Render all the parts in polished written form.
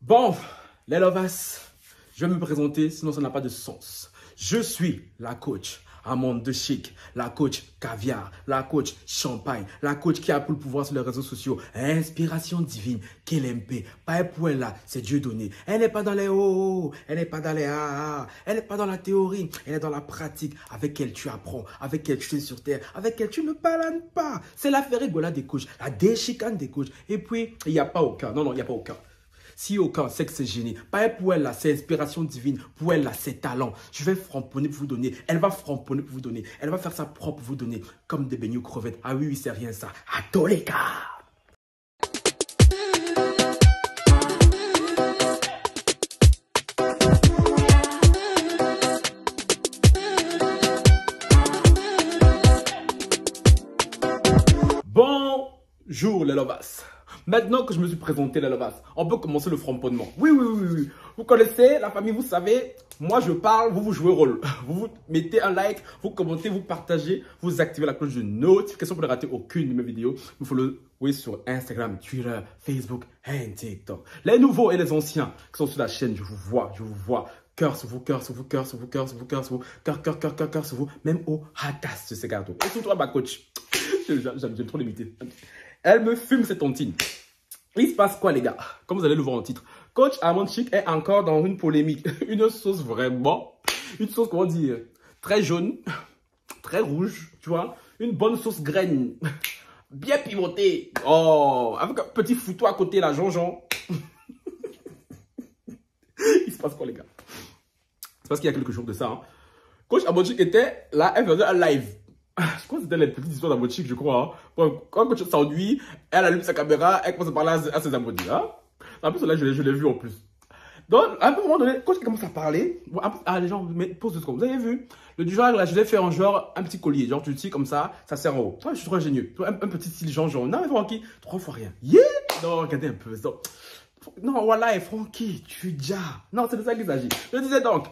Bon, les lovers, je vais me présenter, sinon ça n'a pas de sens. Je suis la coach Amande de Chic, la coach caviar, la coach champagne, la coach qui a pour le pouvoir sur les réseaux sociaux. Inspiration divine, KLMP, pas pour elle là, c'est Dieu donné. Elle n'est pas dans les hauts, elle n'est pas dans les ah, elle n'est pas dans la théorie, elle est dans la pratique, avec elle tu apprends, avec elle tu es sur terre, avec elle tu ne balanes pas. C'est la rigolade des coachs, la déchicane des coachs. Et puis, il n'y a pas aucun, non, il n'y a pas aucun. Si aucun sait que c'est génie, pas pour elle là, c'est inspiration divine, pour elle là, c'est talent. Je vais framponner pour vous donner, elle va framponner pour vous donner, elle va faire ça propre pour vous donner, comme des beignets aux crevettes. Ah oui, c'est rien ça, à tous les cas. Bonjour les lovas. Maintenant que je me suis présenté les lovas, on peut commencer le framponnement. Oui. Vous connaissez la famille, vous savez, moi je parle, vous jouez rôle. Vous mettez un like, vous commentez, vous partagez, vous activez la cloche de notification pour ne rater aucune de mes vidéos. Vous followez sur Instagram, Twitter, Facebook et TikTok. Les nouveaux et les anciens qui sont sur la chaîne, je vous vois. Cœur sur vous, cœur sur vous, cœur sur vous, cœur sur vous, cœur sur vous, cœur sur vous, même au hatas de ces gâteaux. Et surtout à ma coach. J'aime trop l'imiter. Elle me fume cette tontine. Il se passe quoi les gars? Comme vous allez le voir en titre, coach Amande Chic est encore dans une polémique. Une sauce vraiment, une sauce comment dire, très jaune, très rouge, tu vois. Une bonne sauce graine, bien pimentée. Oh, avec un petit foutoir à côté là, Jean. Il se passe quoi les gars? C'est parce qu'il y a quelques jours de ça. Hein. Coach Amande Chic était là, elle faisait un live. Je crois que c'était les petites histoires d'Amande Chic, je crois. Hein. Quand Coach s'ennuie, elle allume sa caméra, elle commence à parler à ses abonnés. Hein. En plus, là, je l'ai vu en plus. Donc, à un moment donné, quand il commence à parler, les gens, mais pose 2 secondes. Vous avez vu? Le du genre, là, je l'ai fait en genre un petit collier. Genre, tu le tires comme ça, ça sert en haut. Toi, je suis trop ingénieux. Un petit style genre. Non, mais Francky, 3 fois rien. Yeah! Non, regardez un peu. Non, voilà, Francky, tu déjà. Non, c'est de ça qu'il s'agit. Je disais donc.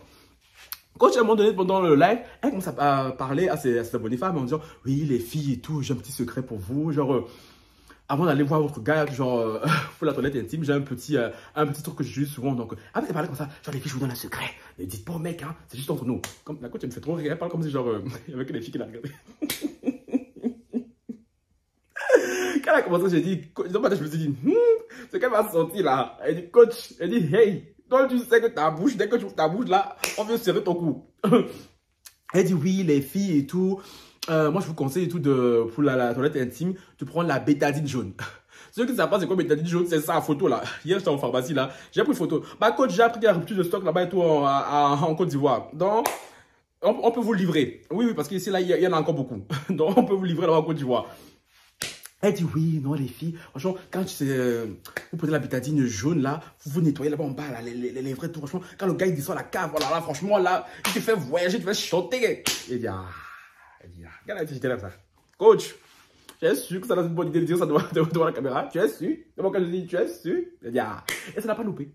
Quand à un moment donné, pendant le live, elle commence à parler à ses abonnés femmes en disant « Oui, les filles et tout, j'ai un petit secret pour vous. Genre, avant d'aller voir votre gars, genre, pour la toilette intime, j'ai un petit truc que j'utilise souvent. Donc, après, elle parlait comme ça. Genre, les filles, je vous donne un secret. Ne dites pas au mec, hein, c'est juste entre nous. » Comme la coach, elle me fait trop rire. Elle parle comme si, genre, avec les filles qui la regardaient. Quand elle a commencé, j'ai dit, je me suis dit, c'est qu'elle m'a senti là. Elle dit, coach, elle dit, hey. Donc tu sais que ta bouche, dès que tu ouvres ta bouche là, on veut serrer ton cou. Elle dit oui, les filles et tout. Moi je vous conseille et tout pour la toilette intime, de prendre la bétadine jaune. Ceux qui ne savent pas c'est quoi bétadine jaune, c'est ça la photo là. Hier j'étais en pharmacie là, j'ai pris une photo. Ma coach, j'ai appris qu'il y a une rupture de stock là-bas et tout en Côte d'Ivoire. Donc on peut vous le livrer. Oui, parce qu'ici là il y en a encore beaucoup. Donc on peut vous livrer là-bas en Côte d'Ivoire. Elle dit oui, non les filles, franchement, quand vous prenez la bétadine jaune là, vous nettoyez là-bas en bas, là, les vrais tout, franchement, quand le gars il descend à la cave, voilà, là, franchement, là, il te fait voyager, il te fait chanter. Elle dit regarde la petite là, ça. Coach, tu es sûr que ça a une bonne idée de dire ça devant la caméra? Tu es sûr? C'est bon quand je dis, tu es sûr? Elle dit et ça n'a pas loupé.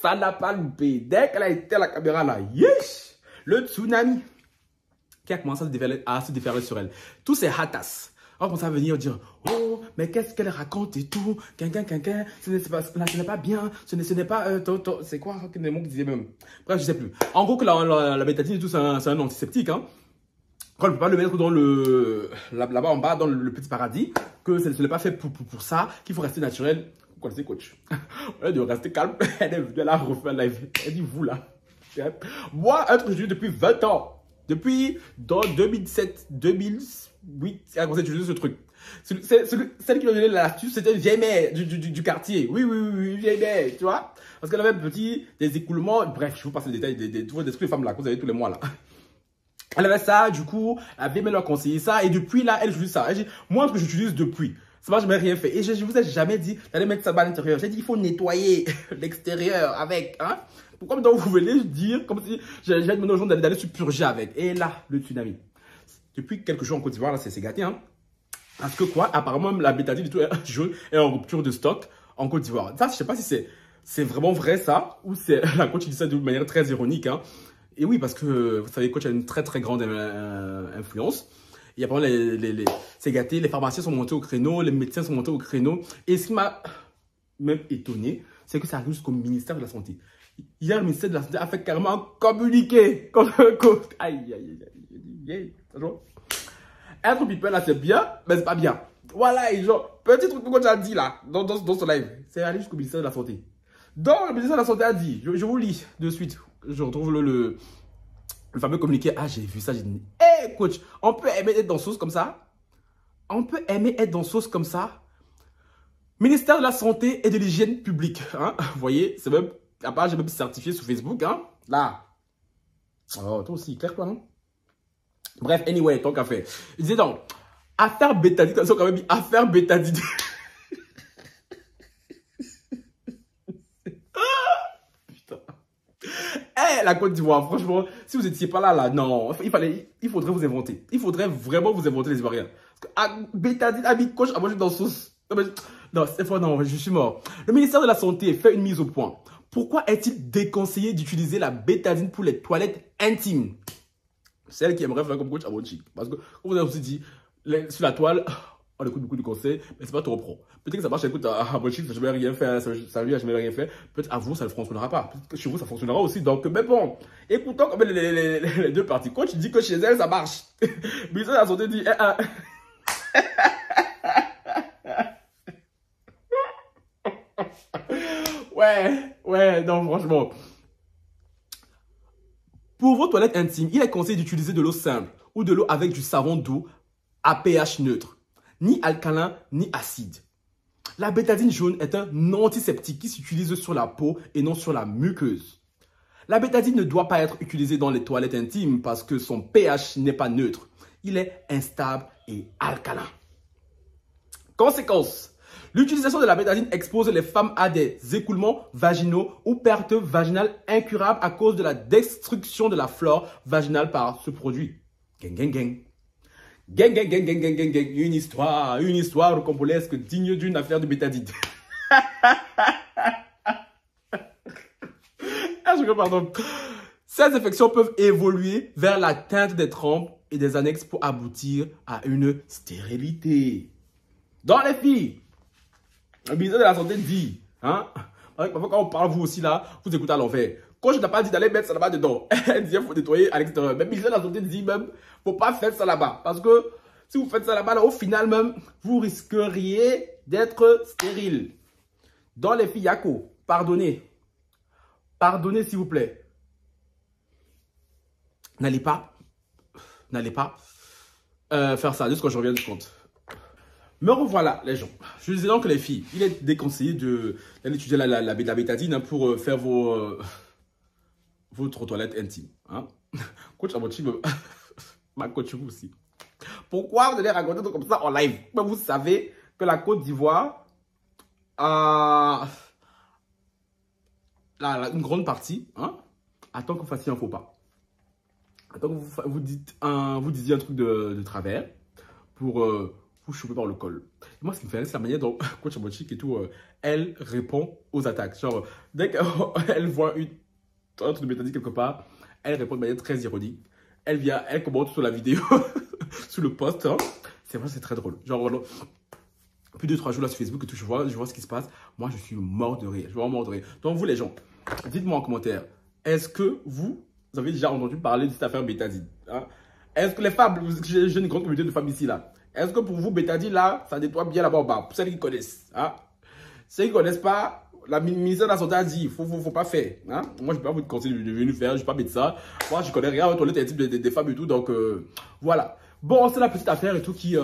Ça n'a pas loupé. Dès qu'elle a été à la caméra là, yes, le tsunami qui a commencé à se déferler sur elle. Tous ces hatas. On commence à venir dire oh mais qu'est-ce qu'elle raconte et tout ce n'est pas bien, ce n'est pas c'est quoi les mots qu'ils disaient même, bref je sais plus. En gros que la bétadine et tout c'est un antiseptique hein. Qu'on ne peut pas le mettre dans là-bas en bas dans le petit paradis, que ce n'est pas fait pour ça, qu'il faut rester naturel. Vous connaissez coach. Au lieu de rester calme, elle est venue là refaire live. Elle dit vous là. Moi un truc que je dis depuis 20 ans. Depuis dans 2007, 2008, elle a commencé à utiliser ce truc. Celle qui m'a donné l'astuce, c'était une vieille mère du quartier. Oui, vieille mère, tu vois. Parce qu'elle avait des écoulements. Bref, je vous passe les détails des trucs des femmes là, que vous avez tous les mois là. Elle avait ça, du coup, la vieille mère lui a conseillé ça. Et depuis là, elle utilise ça. Elle dit, moi, ce que j'utilise depuis, ça va, je n'ai rien fait. Et je vous ai jamais dit d'aller mettre ça à l'intérieur. J'ai dit, il faut nettoyer l'extérieur avec, hein. Pourquoi donc vous venez dire, comme si j'ai demandé aux gens d'aller se purger avec. Et là, le tsunami. Depuis quelques jours en Côte d'Ivoire, là, c'est gâté, hein. Parce que quoi, apparemment, la bétadine et tout est en rupture de stock en Côte d'Ivoire. Ça, je sais pas si c'est vraiment vrai ça, ou c'est la coach qui dit ça de manière très ironique, hein. Et oui, parce que, vous savez, coach a une très grande influence. Et apparemment, c'est gâté, les pharmaciens sont montés au créneau, les médecins sont montés au créneau. Et ce qui m'a même étonné, c'est que ça arrive jusqu'au ministère de la Santé. Hier, le ministère de la Santé a fait carrément un communiqué contre... Aïe, aïe, aïe. Être people là, c'est bien, mais c'est pas bien. Voilà, et genre, petit truc que coach a dit là, dans ce live, c'est aller jusqu'au ministère de la Santé. Donc, le ministère de la Santé a dit, je vous lis de suite, je retrouve le fameux communiqué. Ah, j'ai vu ça, j'ai dit, hé coach, on peut aimer être dans sauce comme ça? On peut aimer être dans sauce comme ça? Ministère de la Santé et de l'Hygiène publique. Hein? Vous voyez, c'est même, à part, j'ai même certifié sur Facebook. Hein? Là. Oh, toi aussi, clair quoi, non? Bref, anyway, tant qu'à faire. Il disait donc, affaire bétadine, ils ont quand même dit affaire bétadine. Putain. Eh, la Côte d'Ivoire, franchement, si vous n'étiez pas là, non, il faudrait vous inventer. Il faudrait vraiment vous inventer les Ivoiriens. Parce que bétadine, ami coach, à manger dans sauce. Non, cette fois, non, je suis mort. Le ministère de la Santé fait une mise au point. Pourquoi est-il déconseillé d'utiliser la bétadine pour les toilettes intimes? Celle qui aimerait faire comme coach à votre chic. Parce que, comme vous avez aussi dit, sur la toile, on écoute beaucoup de conseils, mais c'est pas trop pro. Peut-être que ça marche, écoute, à votre chic, ça ne jamais rien faire, ça lui a jamais rien fait. Peut-être à vous, ça ne fonctionnera pas. Peut-être que chez vous, ça fonctionnera aussi. Donc, mais bon, écoutons quand même les deux parties. Coach dit que chez elle, ça marche. Ministère de la Santé dit, ouais, non, franchement. Pour vos toilettes intimes, il est conseillé d'utiliser de l'eau simple ou de l'eau avec du savon doux à pH neutre, ni alcalin ni acide. La bétadine jaune est un antiseptique qui s'utilise sur la peau et non sur la muqueuse. La bétadine ne doit pas être utilisée dans les toilettes intimes parce que son pH n'est pas neutre. Il est instable et alcalin. Conséquence. L'utilisation de la bétadine expose les femmes à des écoulements vaginaux ou pertes vaginales incurables à cause de la destruction de la flore vaginale par ce produit. Gang, gang, gang. Gang, gang, gang, gang, gang, gang, gang. Une histoire rocambolesque digne d'une affaire de bétadine. Pardon. Ces infections peuvent évoluer vers l'atteinte des trompes et des annexes pour aboutir à une stérilité. Dans les filles, le ministère de la Santé dit, hein, parfois quand on parle vous aussi là, vous écoutez à l'envers. Quand je n'ai pas dit d'aller mettre ça là-bas dedans, elle dit qu'il faut nettoyer à l'extérieur. Mais le ministère de la Santé dit même, faut pas faire ça là-bas. Parce que si vous faites ça là-bas, là, au final même, vous risqueriez d'être stérile. Dans les filles, Yako, pardonnez. Pardonnez s'il vous plaît. N'allez pas faire ça jusqu'à ce que je revienne du compte. Me revoilà, les gens. Je disais donc que les filles, il est déconseillé d'aller étudier la bétadine pour faire votre toilette intime. Hein? Coach Amochi, ma coach vous aussi. Pourquoi vous allez raconter tout comme ça en live? Vous savez que la Côte d'Ivoire a une grande partie, hein, attend que vous fassiez un faux pas. Attends que vous disiez un truc de travers pour vous choper par le col. Et moi, ce qui me fait rire, c'est la manière dont Coach Amochi et tout, elle répond aux attaques. Genre, dès qu'elle voit un truc de bétadine quelque part, elle répond de manière très ironique. Elle commente sur la vidéo, sur le post. Hein. C'est vrai, c'est très drôle. Genre, voilà, plus de 3 jours là sur Facebook et tout, je vois ce qui se passe. Moi, je suis mort de rire. Je suis vraiment mort de rire. Donc, vous, les gens, dites-moi en commentaire, est-ce que vous avez déjà entendu parler de cette affaire bétadine, hein? Est-ce que les femmes, j'ai une grande communauté de femmes ici là, est-ce que pour vous, bétadine là, ça nettoie bien là-bas en bas? Pour celles qui connaissent, hein? Ceux qui ne connaissent pas, la ministère de la Santé a dit, faut pas faire, hein? Moi, je ne peux pas vous conseiller de venir faire, je ne suis pas médecin. Moi, je ne connais rien autour des femmes et tout, donc voilà. Bon, c'est la petite affaire et tout qui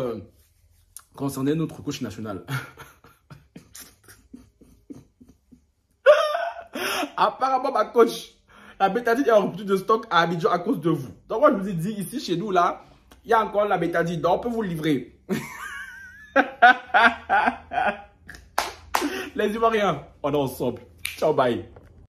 concernait notre coach national. Apparemment, ma coach, la bétadine est en rupture de stock à Abidjan à cause de vous. Donc, moi, je vous ai dit, ici, chez nous, là, il y a encore la bétadine. Donc, on peut vous livrer. Les Ivoiriens, on est ensemble. Ciao, bye.